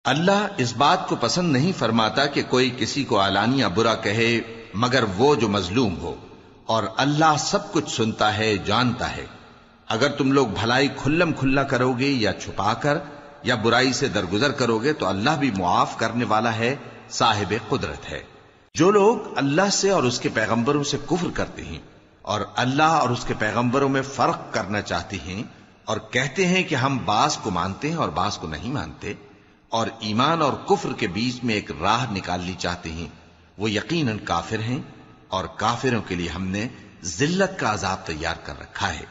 اللہ اس بات کو پسند نہیں فرماتا کہ کوئی کسی کو علانیہ برا کہے مگر وہ جو مظلوم ہو، اور اللہ سب کچھ سنتا ہے، جانتا ہے۔ اگر تم لوگ بھلائی کھلم کھلا کرو گے یا چھپا کر یا برائی سے درگزر کرو گے تو اللہ بھی معاف کرنے والا ہے، صاحب قدرت ہے۔ جو لوگ اللہ سے اور اس کے پیغمبروں سے کفر کرتے ہیں اور اللہ اور اس کے پیغمبروں میں فرق کرنا چاہتے ہیں اور کہتے ہیں کہ ہم بعض کو مانتے ہیں اور بعض کو نہیں مانتے، اور ایمان اور کفر کے بیچ میں ایک راہ نکالنی چاہتے ہیں، وہ یقیناً کافر ہیں، اور کافروں کے لیے ہم نے ذلت کا عذاب تیار کر رکھا ہے۔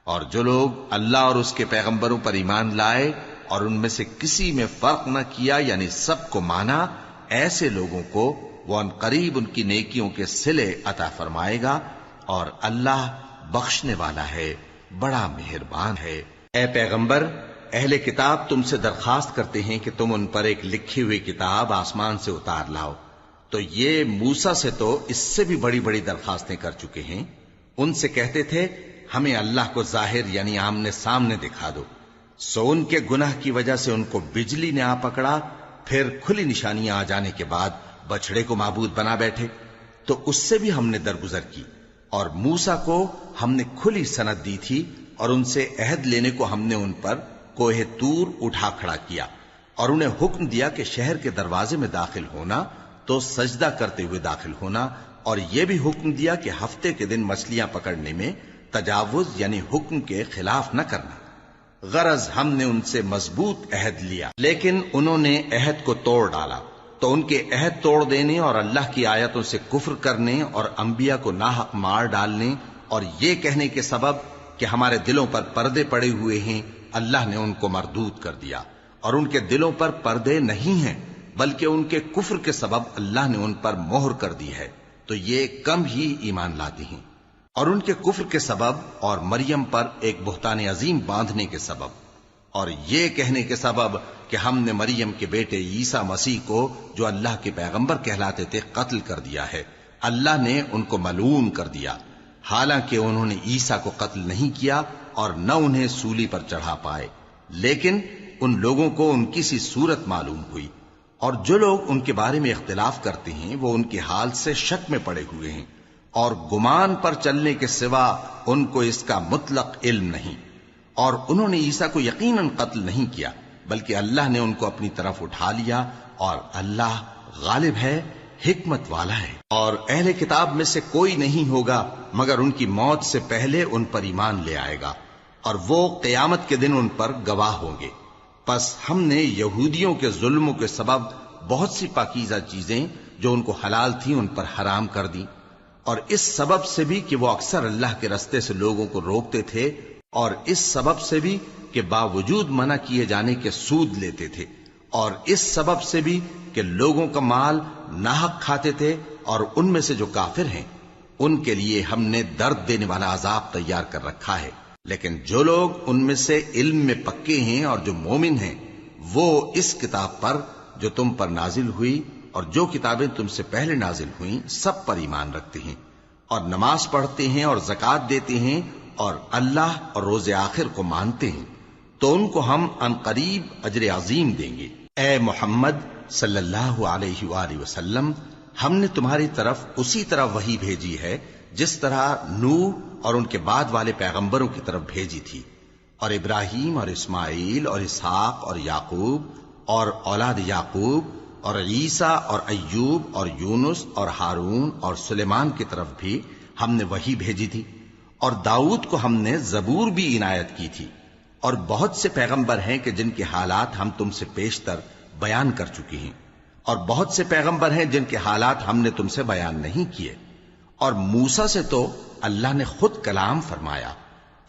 اور جو لوگ اللہ اور اس کے پیغمبروں پر ایمان لائے اور ان میں سے کسی میں فرق نہ کیا، یعنی سب کو مانا، ایسے لوگوں کو وہ ان قریب ان کی نیکیوں کے صلے عطا فرمائے گا، اور اللہ بخشنے والا ہے، بڑا مہربان ہے۔ اے پیغمبر، اہل کتاب تم سے درخواست کرتے ہیں کہ تم ان پر ایک لکھی ہوئی کتاب آسمان سے اتار لاؤ، تو یہ موسیٰ سے تو اس سے بھی بڑی بڑی درخواستیں کر چکے ہیں۔ ان سے کہتے تھے ہمیں اللہ کو ظاہر یعنی آمنے سامنے دکھا دو، سو ان کے گناہ کی وجہ سے ان کو بجلی نے آ پکڑا، پھر کھلی نشانیاں آ جانے کے بعد بچڑے کو معبود بنا بیٹھے، تو اس سے بھی ہم نے درگزر کی۔ اور موسیٰ کو ہم نے کھلی سند دی تھی، اور ان سے عہد لینے کو ہم نے ان پر کوہ طور اٹھا کھڑا کیا، اور انہیں حکم دیا کہ شہر کے دروازے میں داخل ہونا تو سجدہ کرتے ہوئے داخل ہونا، اور یہ بھی حکم دیا کہ ہفتے کے دن مچھلیاں پکڑنے میں تجاوز یعنی حکم کے خلاف نہ کرنا۔ غرض ہم نے ان سے مضبوط عہد لیا، لیکن انہوں نے عہد کو توڑ ڈالا، تو ان کے عہد توڑ دینے اور اللہ کی آیتوں سے کفر کرنے اور انبیاء کو ناحق مار ڈالنے اور یہ کہنے کے سبب کہ ہمارے دلوں پر پردے پڑے ہوئے ہیں، اللہ نے ان کو مردود کر دیا۔ اور ان کے دلوں پر پردے نہیں ہیں، بلکہ ان کے کفر کے سبب اللہ نے ان پر مہر کر دی ہے، تو یہ کم ہی ایمان لاتے ہیں۔ اور ان کے کفر کے سبب اور مریم پر ایک بہتان عظیم باندھنے کے سبب اور یہ کہنے کے سبب کہ ہم نے مریم کے بیٹے عیسیٰ مسیح کو جو اللہ کے پیغمبر کہلاتے تھے قتل کر دیا ہے، اللہ نے ان کو ملعون کر دیا، حالانکہ انہوں نے عیسیٰ کو قتل نہیں کیا اور نہ انہیں سولی پر چڑھا پائے، لیکن ان لوگوں کو ان کی سی صورت معلوم ہوئی۔ اور جو لوگ ان کے بارے میں اختلاف کرتے ہیں وہ ان کے حال سے شک میں پڑے ہوئے ہیں، اور گمان پر چلنے کے سوا ان کو اس کا مطلق علم نہیں۔ اور انہوں نے عیسیٰ کو یقیناً قتل نہیں کیا، بلکہ اللہ نے ان کو اپنی طرف اٹھا لیا، اور اللہ غالب ہے، حکمت والا ہے۔ اور اہل کتاب میں سے کوئی نہیں ہوگا مگر ان کی موت سے پہلے ان پر ایمان لے آئے گا، اور وہ قیامت کے دن ان پر گواہ ہوں گے۔ پس ہم نے یہودیوں کے ظلموں کے سبب بہت سی پاکیزہ چیزیں جو ان کو حلال تھیں ان پر حرام کر دی، اور اس سبب سے بھی کہ وہ اکثر اللہ کے رستے سے لوگوں کو روکتے تھے، اور اس سبب سے بھی کہ باوجود منع کیے جانے کے سود لیتے تھے، اور اس سبب سے بھی کہ لوگوں کا مال ناحق کھاتے تھے۔ اور ان میں سے جو کافر ہیں ان کے لیے ہم نے درد دینے والا عذاب تیار کر رکھا ہے، لیکن جو لوگ ان میں سے علم میں پکے ہیں اور جو مومن ہیں وہ اس کتاب پر جو تم پر نازل ہوئی اور جو کتابیں تم سے پہلے نازل ہوئیں سب پر ایمان رکھتے ہیں، اور نماز پڑھتے ہیں اور زکوٰۃ دیتے ہیں اور اللہ اور روز آخر کو مانتے ہیں، تو ان کو ہم عنقریب اجر عظیم دیں گے۔ اے محمد صلی اللہ علیہ وآلہ وسلم، ہم نے تمہاری طرف اسی طرح وحی بھیجی ہے جس طرح نوح اور ان کے بعد والے پیغمبروں کی طرف بھیجی تھی، اور ابراہیم اور اسماعیل اور اسحاق اور یعقوب اور اولاد یعقوب اور عیسیٰ اور ایوب اور یونس اور ہارون اور سلیمان کی طرف بھی ہم نے وحی بھیجی تھی، اور داؤد کو ہم نے زبور بھی عنایت کی تھی۔ اور بہت سے پیغمبر ہیں کہ جن کے حالات ہم تم سے پیشتر بیان کر چکے ہیں، اور بہت سے پیغمبر ہیں جن کے حالات ہم نے تم سے بیان نہیں کیے۔ اور موسیٰ سے تو اللہ نے خود کلام فرمایا۔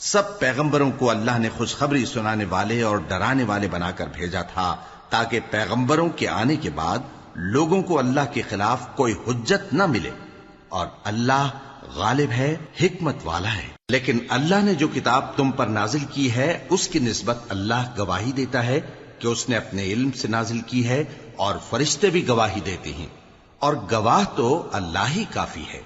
سب پیغمبروں کو اللہ نے خوشخبری سنانے والے اور ڈرانے والے بنا کر بھیجا تھا، تاکہ پیغمبروں کے آنے کے بعد لوگوں کو اللہ کے خلاف کوئی حجت نہ ملے، اور اللہ غالب ہے، حکمت والا ہے۔ لیکن اللہ نے جو کتاب تم پر نازل کی ہے اس کی نسبت اللہ گواہی دیتا ہے کہ اس نے اپنے علم سے نازل کی ہے، اور فرشتے بھی گواہی دیتے ہیں، اور گواہ تو اللہ ہی کافی ہے۔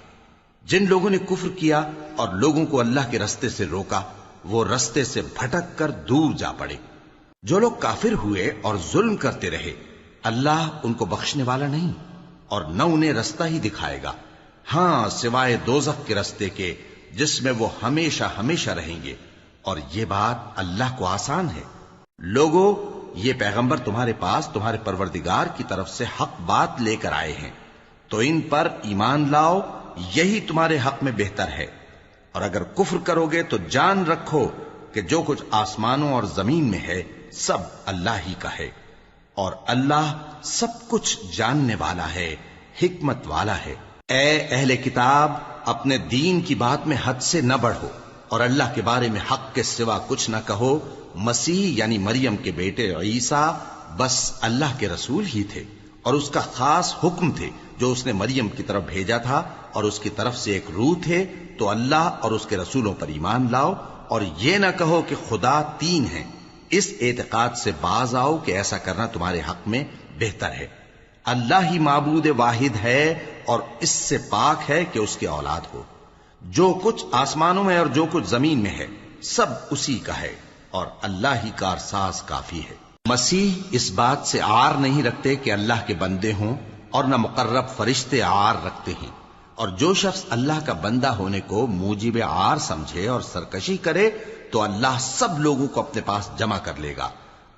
جن لوگوں نے کفر کیا اور لوگوں کو اللہ کے رستے سے روکا وہ رستے سے بھٹک کر دور جا پڑے۔ جو لوگ کافر ہوئے اور ظلم کرتے رہے اللہ ان کو بخشنے والا نہیں اور نہ انہیں رستہ ہی دکھائے گا، ہاں سوائے دوزخ کے رستے کے جس میں وہ ہمیشہ ہمیشہ رہیں گے، اور یہ بات اللہ کو آسان ہے۔ لوگو، یہ پیغمبر تمہارے پاس تمہارے پروردگار کی طرف سے حق بات لے کر آئے ہیں، تو ان پر ایمان لاؤ، یہی تمہارے حق میں بہتر ہے، اور اگر کفر کرو گے تو جان رکھو کہ جو کچھ آسمانوں اور زمین میں ہے سب اللہ ہی کا ہے، اور اللہ سب کچھ جاننے والا ہے، حکمت والا ہے۔ اے اہل کتاب، اپنے دین کی بات میں حد سے نہ بڑھو، اور اللہ کے بارے میں حق کے سوا کچھ نہ کہو۔ مسیح یعنی مریم کے بیٹے عیسیٰ بس اللہ کے رسول ہی تھے، اور اس کا خاص حکم تھے جو اس نے مریم کی طرف بھیجا تھا، اور اس کی طرف سے ایک روح تھے، تو اللہ اور اس کے رسولوں پر ایمان لاؤ، اور یہ نہ کہو کہ خدا تین ہیں۔ اس اعتقاد سے باز آؤ کہ ایسا کرنا تمہارے حق میں بہتر ہے۔ اللہ ہی معبود واحد ہے، اور اس سے پاک ہے کہ اس کی اولاد ہو۔ جو کچھ آسمانوں میں اور جو کچھ زمین میں ہے سب اسی کا ہے، اور اللہ ہی کارساز کافی ہے۔ مسیح اس بات سے عار نہیں رکھتے کہ اللہ کے بندے ہوں، اور نہ مقرب فرشتے عار رکھتے ہیں، اور جو شخص اللہ کا بندہ ہونے کو موجب عار سمجھے اور سرکشی کرے تو اللہ سب لوگوں کو اپنے پاس جمع کر لے گا۔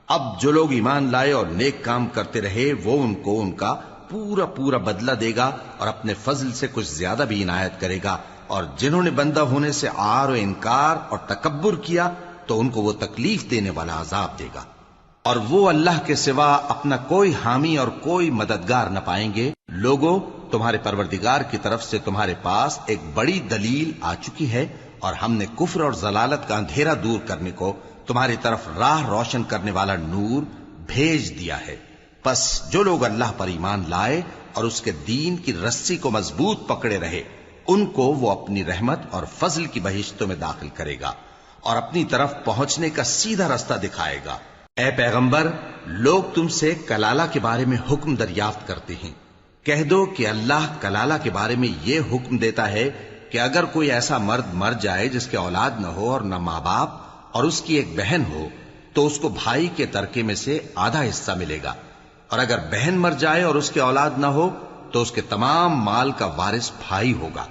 اب جو لوگ ایمان لائے اور نیک کام کرتے رہے وہ ان کو ان کا پورا پورا بدلہ دے گا، اور اپنے فضل سے کچھ زیادہ بھی عنایت کرے گا، اور جنہوں نے بندہ ہونے سے عار و انکار اور تکبر کیا تو ان کو وہ تکلیف دینے والا عذاب دے گا، اور وہ اللہ کے سوا اپنا کوئی حامی اور کوئی مددگار نہ پائیں گے۔ لوگوں، تمہارے پروردگار کی طرف سے تمہارے پاس ایک بڑی دلیل آ چکی ہے، اور ہم نے کفر اور ضلالت کا اندھیرا دور کرنے کو تمہاری طرف راہ روشن کرنے والا نور بھیج دیا ہے۔ پس جو لوگ اللہ پر ایمان لائے اور اس کے دین کی رسی کو مضبوط پکڑے رہے، ان کو وہ اپنی رحمت اور فضل کی بہشتوں میں داخل کرے گا، اور اپنی طرف پہنچنے کا سیدھا رستہ دکھائے گا۔ اے پیغمبر، لوگ تم سے کلالہ کے بارے میں حکم دریافت کرتے ہیں، کہہ دو کہ اللہ کلالہ کے بارے میں یہ حکم دیتا ہے کہ اگر کوئی ایسا مرد مر جائے جس کے اولاد نہ ہو اور نہ ماں باپ، اور اس کی ایک بہن ہو، تو اس کو بھائی کے ترکے میں سے آدھا حصہ ملے گا، اور اگر بہن مر جائے اور اس کے اولاد نہ ہو تو اس کے تمام مال کا وارث بھائی ہوگا،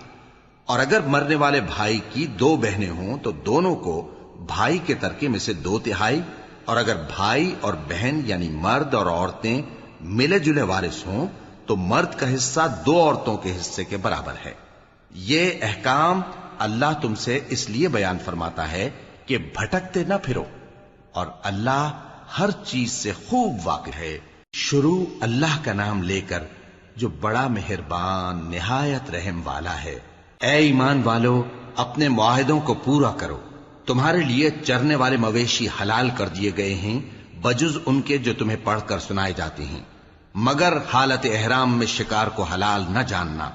اور اگر مرنے والے بھائی کی دو بہنیں ہوں تو دونوں کو بھائی کے ترکے میں سے 2/3، اور اگر بھائی اور بہن یعنی مرد اور عورتیں ملے جلے وارث ہوں تو مرد کا حصہ 2 عورتوں کے حصے کے برابر ہے۔ یہ احکام اللہ تم سے اس لیے بیان فرماتا ہے کہ بھٹکتے نہ پھرو، اور اللہ ہر چیز سے خوب واقف ہے۔ شروع اللہ کا نام لے کر جو بڑا مہربان نہایت رحم والا ہے۔ اے ایمان والو، اپنے معاہدوں کو پورا کرو۔ تمہارے لیے چرنے والے مویشی حلال کر دیے گئے ہیں بجز ان کے جو تمہیں پڑھ کر سنائے جاتے ہیں، مگر حالت احرام میں شکار کو حلال نہ جاننا۔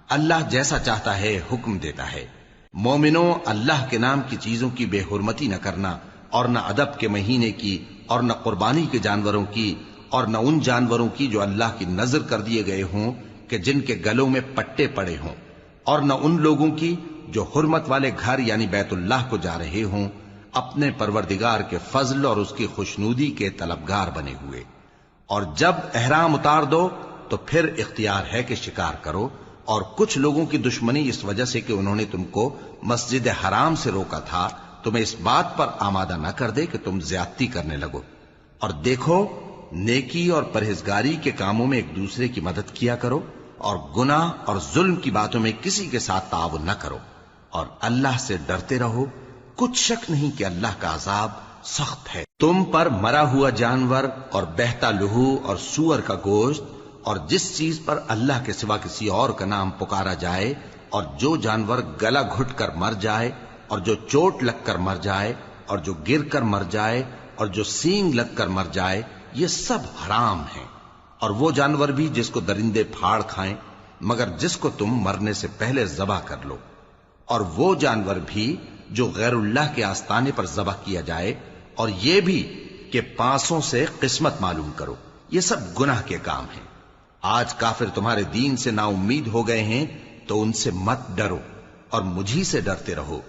اللہ جیسا چاہتا ہے حکم دیتا ہے۔ مومنوں، اللہ کے نام کی چیزوں کی بے حرمتی نہ کرنا، اور نہ ادب کے مہینے کی، اور نہ قربانی کے جانوروں کی، اور نہ ان جانوروں کی جو اللہ کی نذر کر دیے گئے ہوں کہ جن کے گلوں میں پٹے پڑے ہوں، اور نہ ان لوگوں کی جو حرمت والے گھر یعنی بیت اللہ کو جا رہے ہوں، اپنے پروردگار کے فضل اور اس کی خوشنودی کے طلبگار بنے ہوئے۔ اور جب احرام اتار دو تو پھر اختیار ہے کہ شکار کرو، اور کچھ لوگوں کی دشمنی اس وجہ سے کہ انہوں نے تم کو مسجد حرام سے روکا تھا تمہیں اس بات پر آمادہ نہ کر دے کہ تم زیادتی کرنے لگو۔ اور دیکھو، نیکی اور پرہیزگاری کے کاموں میں ایک دوسرے کی مدد کیا کرو، اور گناہ اور ظلم کی باتوں میں کسی کے ساتھ تعاون نہ کرو، اور اللہ سے ڈرتے رہو۔ کچھ شک نہیں کہ اللہ کا عذاب سخت ہے۔ تم پر مرا ہوا جانور اور بہتا لہو اور سور کا گوشت، اور جس چیز پر اللہ کے سوا کسی اور کا نام پکارا جائے، اور جو جانور گلا گھٹ کر مر جائے، اور جو چوٹ لگ کر مر جائے، اور جو گر کر مر جائے، اور جو سینگ لگ کر مر جائے، یہ سب حرام ہیں۔ اور وہ جانور بھی جس کو درندے پھاڑ کھائیں، مگر جس کو تم مرنے سے پہلے ذبح کر لو، اور وہ جانور بھی جو غیر اللہ کے آستانے پر ذبح کیا جائے، اور یہ بھی کہ پانسوں سے قسمت معلوم کرو۔ یہ سب گناہ کے کام ہیں۔ آج کافر تمہارے دین سے نا امید ہو گئے ہیں تو ان سے مت ڈرو، اور مجھی سے ڈرتے رہو۔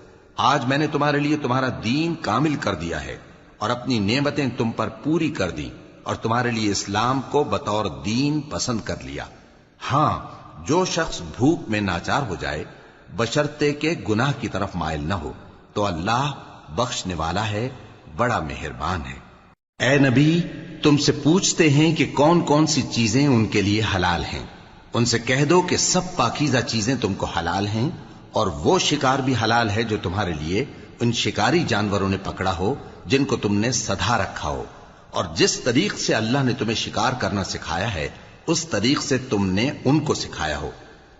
آج میں نے تمہارے لیے تمہارا دین کامل کر دیا ہے، اور اپنی نعمتیں تم پر پوری کر دی، اور تمہارے لیے اسلام کو بطور دین پسند کر لیا۔ ہاں، جو شخص بھوک میں ناچار ہو جائے بشرطے کہ گناہ کی طرف مائل نہ ہو تو اللہ بخشنے والا ہے، بڑا مہربان ہے۔ اے نبی، تم سے پوچھتے ہیں کہ کون کون سی چیزیں ان کے لیے حلال ہیں۔ ان سے کہہ دو کہ سب پاکیزہ چیزیں تم کو حلال ہیں، اور وہ شکار بھی حلال ہے جو تمہارے لیے ان شکاری جانوروں نے پکڑا ہو جن کو تم نے سدھا رکھا ہو، اور جس طریق سے اللہ نے تمہیں شکار کرنا سکھایا ہے اس طریق سے تم نے ان کو سکھایا ہو۔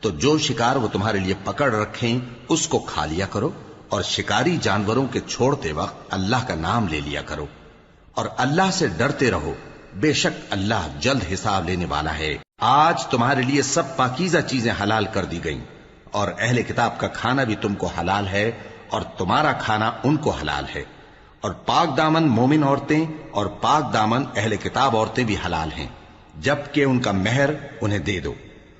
تو جو شکار وہ تمہارے لیے پکڑ رکھیں اس کو کھا لیا کرو، اور شکاری جانوروں کے چھوڑتے وقت اللہ کا نام لے لیا کرو، اور اللہ سے ڈرتے رہو، بے شک اللہ جلد حساب لینے والا ہے۔ آج تمہارے لیے سب پاکیزہ چیزیں حلال کر دی گئیں، اور اہل کتاب کا کھانا بھی تم کو حلال ہے اور تمہارا کھانا ان کو حلال ہے، اور پاک دامن مومن عورتیں اور پاک دامن اہل کتاب عورتیں بھی حلال ہیں، جبکہ ان کا مہر انہیں دے دو،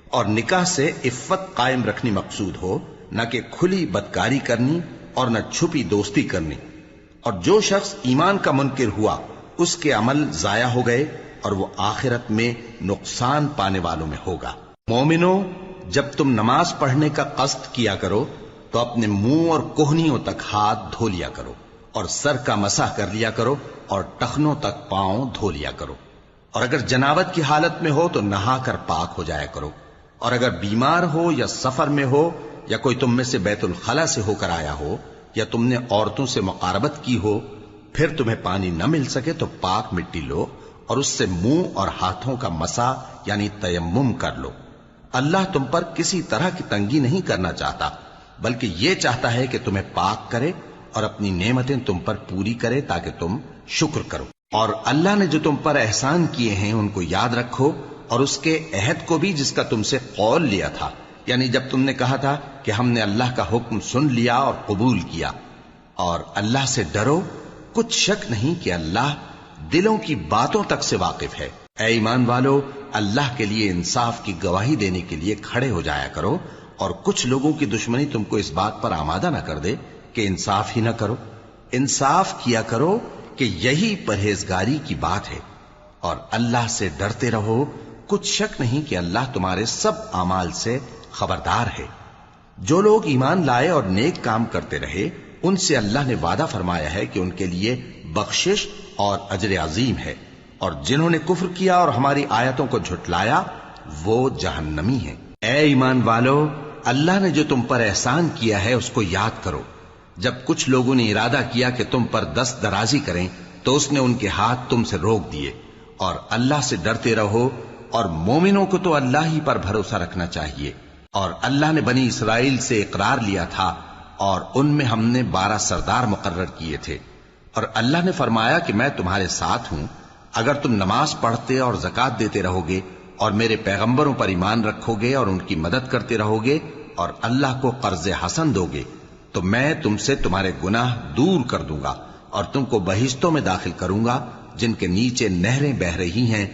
اور نکاح سے عفت قائم رکھنی مقصود ہو، نہ کہ کھلی بدکاری کرنی اور نہ چھپی دوستی کرنی۔ اور جو شخص ایمان کا منکر ہوا اس کے عمل ضائع ہو گئے اور وہ آخرت میں نقصان پانے والوں میں ہوگا۔ مومنو، جب تم نماز پڑھنے کا قصد کیا کرو تو اپنے منہ اور کوہنیوں تک ہاتھ دھو لیا کرو، اور سر کا مسح کر لیا کرو، اور ٹخنوں تک پاؤں دھو لیا کرو، اور اگر جنابت کی حالت میں ہو تو نہا کر پاک ہو جایا کرو، اور اگر بیمار ہو یا سفر میں ہو یا کوئی تم میں سے بیت الخلا سے ہو کر آیا ہو یا تم نے عورتوں سے مقاربت کی ہو، پھر تمہیں پانی نہ مل سکے تو پاک مٹی لو اور اس سے منہ اور ہاتھوں کا مسح یعنی تیمم کر لو۔ اللہ تم پر کسی طرح کی تنگی نہیں کرنا چاہتا، بلکہ یہ چاہتا ہے کہ تمہیں پاک کرے اور اپنی نعمتیں تم پر پوری کرے تاکہ تم شکر کرو۔ اور اللہ نے جو تم پر احسان کیے ہیں ان کو یاد رکھو، اور اس کے عہد کو بھی جس کا تم سے قول لیا تھا، یعنی جب تم نے کہا تھا کہ ہم نے اللہ کا حکم سن لیا اور قبول کیا۔ اور اللہ سے ڈرو، کچھ شک نہیں کہ اللہ دلوں کی باتوں تک سے واقف ہے۔ اے ایمان والو، اللہ کے لیے انصاف کی گواہی دینے کے لیے کھڑے ہو جایا کرو، اور کچھ لوگوں کی دشمنی تم کو اس بات پر آمادہ نہ کر دے کہ انصاف ہی نہ کرو۔ انصاف کیا کرو کہ یہی پرہیزگاری کی بات ہے، اور اللہ سے ڈرتے رہو، کچھ شک نہیں کہ اللہ تمہارے سب اعمال سے خبردار ہے۔ جو لوگ ایمان لائے اور نیک کام کرتے رہے ان سے اللہ نے وعدہ فرمایا ہے کہ ان کے لیے بخشش اور اجر عظیم ہے، اور جنہوں نے کفر کیا اور ہماری آیتوں کو جھٹلایا وہ جہنمی ہیں۔ اے ایمان والو، اللہ نے جو تم پر احسان کیا ہے اس کو یاد کرو۔ جب کچھ لوگوں نے ارادہ کیا کہ تم پر دست درازی کریں تو اس نے ان کے ہاتھ تم سے روک دیے، اور اللہ سے ڈرتے رہو، اور مومنوں کو تو اللہ ہی پر بھروسہ رکھنا چاہیے۔ اور اللہ نے بنی اسرائیل سے اقرار لیا تھا اور ان میں ہم نے 12 سردار مقرر کیے تھے، اور اللہ نے فرمایا کہ میں تمہارے ساتھ ہوں اگر تم نماز پڑھتے اور زکوٰۃ دیتے رہو گے اور میرے پیغمبروں پر ایمان رکھو گے اور ان کی مدد کرتے رہو گے اور اللہ کو قرض حسن دو گے تو میں تم سے تمہارے گناہ دور کر دوں گا اور تم کو بہشتوں میں داخل کروں گا جن کے نیچے نہریں بہ رہی ہیں۔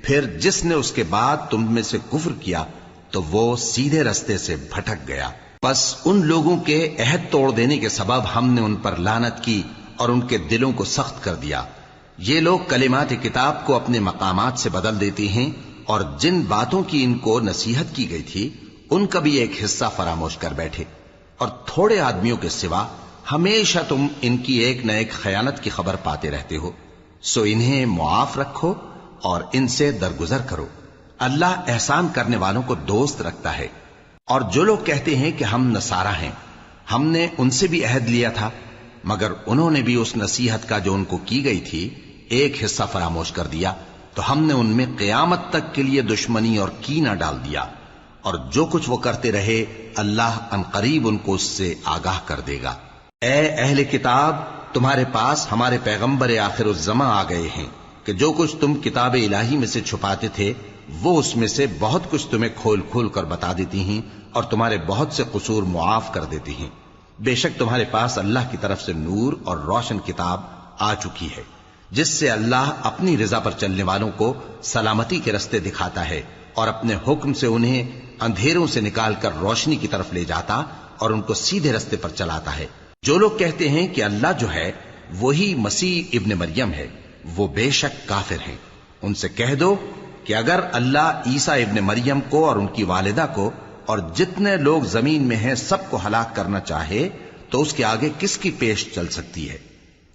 پھر جس نے اس کے بعد تم میں سے کفر کیا تو وہ سیدھے رستے سے بھٹک گیا۔ پس ان لوگوں کے عہد توڑ دینے کے سبب ہم نے ان پر لعنت کی اور ان کے دلوں کو سخت کر دیا۔ یہ لوگ کلمات کتاب کو اپنے مقامات سے بدل دیتے ہیں، اور جن باتوں کی ان کو نصیحت کی گئی تھی ان کا بھی ایک حصہ فراموش کر بیٹھے، اور تھوڑے آدمیوں کے سوا ہمیشہ تم ان کی ایک نہ ایک خیانت کی خبر پاتے رہتے ہو، سو انہیں معاف رکھو اور ان سے درگزر کرو۔ اللہ احسان کرنے والوں کو دوست رکھتا ہے۔ اور جو لوگ کہتے ہیں کہ ہم نصارہ ہیں، ہم نے ان سے بھی عہد لیا تھا، مگر انہوں نے بھی اس نصیحت کا جو ان کو کی گئی تھی ایک حصہ فراموش کر دیا، تو ہم نے ان میں قیامت تک کے لیے دشمنی اور کینہ ڈال دیا، اور جو کچھ وہ کرتے رہے اللہ عنقریب ان کو اس سے آگاہ کر دے گا۔ اے اہل کتاب، تمہارے پاس ہمارے پیغمبر آخر الزماں آ گئے ہیں کہ جو کچھ تم کتاب الہی میں سے چھپاتے تھے وہ اس میں سے بہت کچھ تمہیں کھول کھول کر بتا دیتی ہیں اور تمہارے بہت سے قصور معاف کر دیتی ہیں۔ بے شک تمہارے پاس اللہ کی طرف سے نور اور روشن کتاب آ چکی ہے جس سے اللہ اپنی رضا پر چلنے والوں کو سلامتی کے رستے دکھاتا ہے اور اپنے حکم سے انہیں اندھیروں سے نکال کر روشنی کی طرف لے جاتا اور ان کو سیدھے رستے پر چلاتا ہے۔ جو لوگ کہتے ہیں کہ اللہ جو ہے وہی مسیح ابن مریم ہے وہ بے شک کافر ہیں۔ ان سے کہہ دو کہ اگر اللہ عیسیٰ ابن مریم کو اور ان کی والدہ کو اور جتنے لوگ زمین میں ہیں سب کو ہلاک کرنا چاہے تو اس کے آگے کس کی پیش چل سکتی ہے؟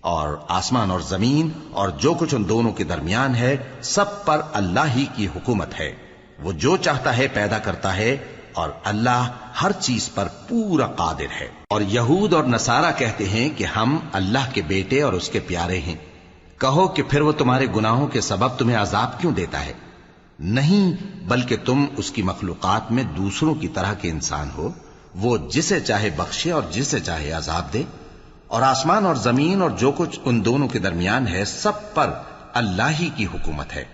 اور آسمان اور زمین اور جو کچھ ان دونوں کے درمیان ہے سب پر اللہ ہی کی حکومت ہے. وہ جو چاہتا ہے پیدا کرتا ہے اور اللہ ہر چیز پر پورا قادر ہے. اور یہود اور نصارہ کہتے ہیں کہ ہم اللہ کے بیٹے اور اس کے پیارے ہیں. کہو کہ پھر وہ تمہارے گناہوں کے سبب تمہیں عذاب کیوں دیتا ہے؟ نہیں، بلکہ تم اس کی مخلوقات میں دوسروں کی طرح کے انسان ہو. وہ جسے چاہے بخشے اور جسے چاہے عذاب دے. اور آسمان اور زمین اور جو کچھ ان دونوں کے درمیان ہے سب پر اللہ ہی کی حکومت ہے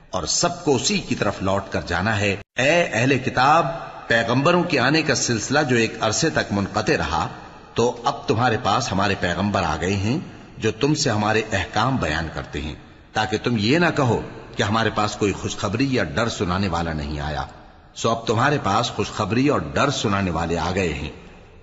اور سب کو اسی کی طرف لوٹ کر جانا ہے. اے اہل کتاب، پیغمبروں کے آنے کا سلسلہ جو ایک عرصے تک منقطع رہا، تو اب تمہارے پاس ہمارے پیغمبر آ گئے ہیں جو تم سے ہمارے احکام بیان کرتے ہیں، تاکہ تم یہ نہ کہو کہ ہمارے پاس کوئی خوشخبری یا ڈر سنانے والا نہیں آیا. سو اب تمہارے پاس خوشخبری اور ڈر سنانے والے آ گئے ہیں،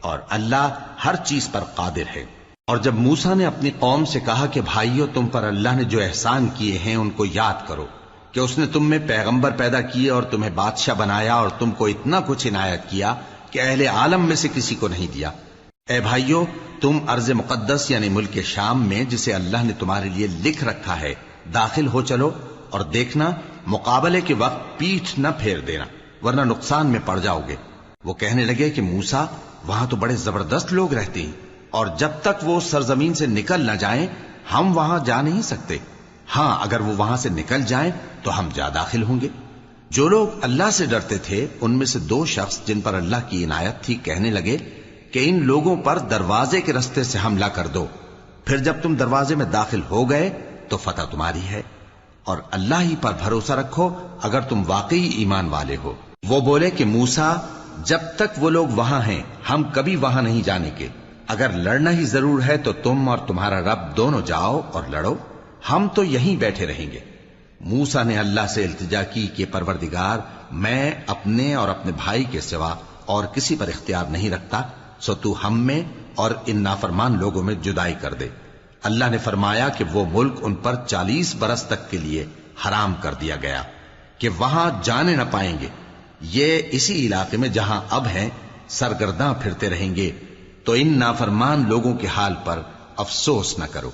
اور اللہ ہر چیز پر قادر ہے. اور جب موسیٰ نے اپنی قوم سے کہا کہ بھائیو، تم پر اللہ نے جو احسان کیے ہیں ان کو یاد کرو، کہ اس نے تم میں پیغمبر پیدا کیے اور تمہیں بادشاہ بنایا اور تم کو اتنا کچھ عنایت کیا کہ اہل عالم میں سے کسی کو نہیں دیا. اے بھائیو، تم ارض مقدس یعنی ملک شام میں جسے اللہ نے تمہارے لیے لکھ رکھا ہے داخل ہو چلو، اور دیکھنا مقابلے کے وقت پیٹھ نہ پھیر دینا ورنہ نقصان میں پڑ جاؤ گے. وہ کہنے لگے کہ موسیٰ، وہاں تو بڑے زبردست لوگ رہتے ہیں، اور جب تک وہ سرزمین سے نکل نہ جائیں ہم وہاں جا نہیں سکتے. ہاں، اگر وہ وہاں سے نکل جائیں تو ہم جا داخل ہوں گے. جو لوگ اللہ سے ڈرتے تھے ان میں سے دو شخص جن پر اللہ کی عنایت تھی کہنے لگے کہ ان لوگوں پر دروازے کے رستے سے حملہ کر دو، پھر جب تم دروازے میں داخل ہو گئے تو فتح تمہاری ہے، اور اللہ ہی پر بھروسہ رکھو اگر تم واقعی ایمان والے ہو. وہ بولے کہ موسیٰ، جب تک وہ لوگ وہاں ہیں ہم کبھی وہاں نہیں جانے کے. اگر لڑنا ہی ضرور ہے تو تم اور تمہارا رب دونوں جاؤ اور لڑو، ہم تو یہیں بیٹھے رہیں گے. موسیٰ نے اللہ سے التجا کی کہ پروردگار، میں اپنے اور اپنے بھائی کے سوا اور کسی پر اختیار نہیں رکھتا، سو تو ہم میں اور ان نافرمان لوگوں میں جدائی کر دے. اللہ نے فرمایا کہ وہ ملک ان پر 40 برس تک کے لیے حرام کر دیا گیا کہ وہاں جانے نہ پائیں گے. یہ اسی علاقے میں جہاں اب ہیں سرگرداں پھرتے رہیں گے. تو ان نافرمان لوگوں کے حال پر افسوس نہ کرو.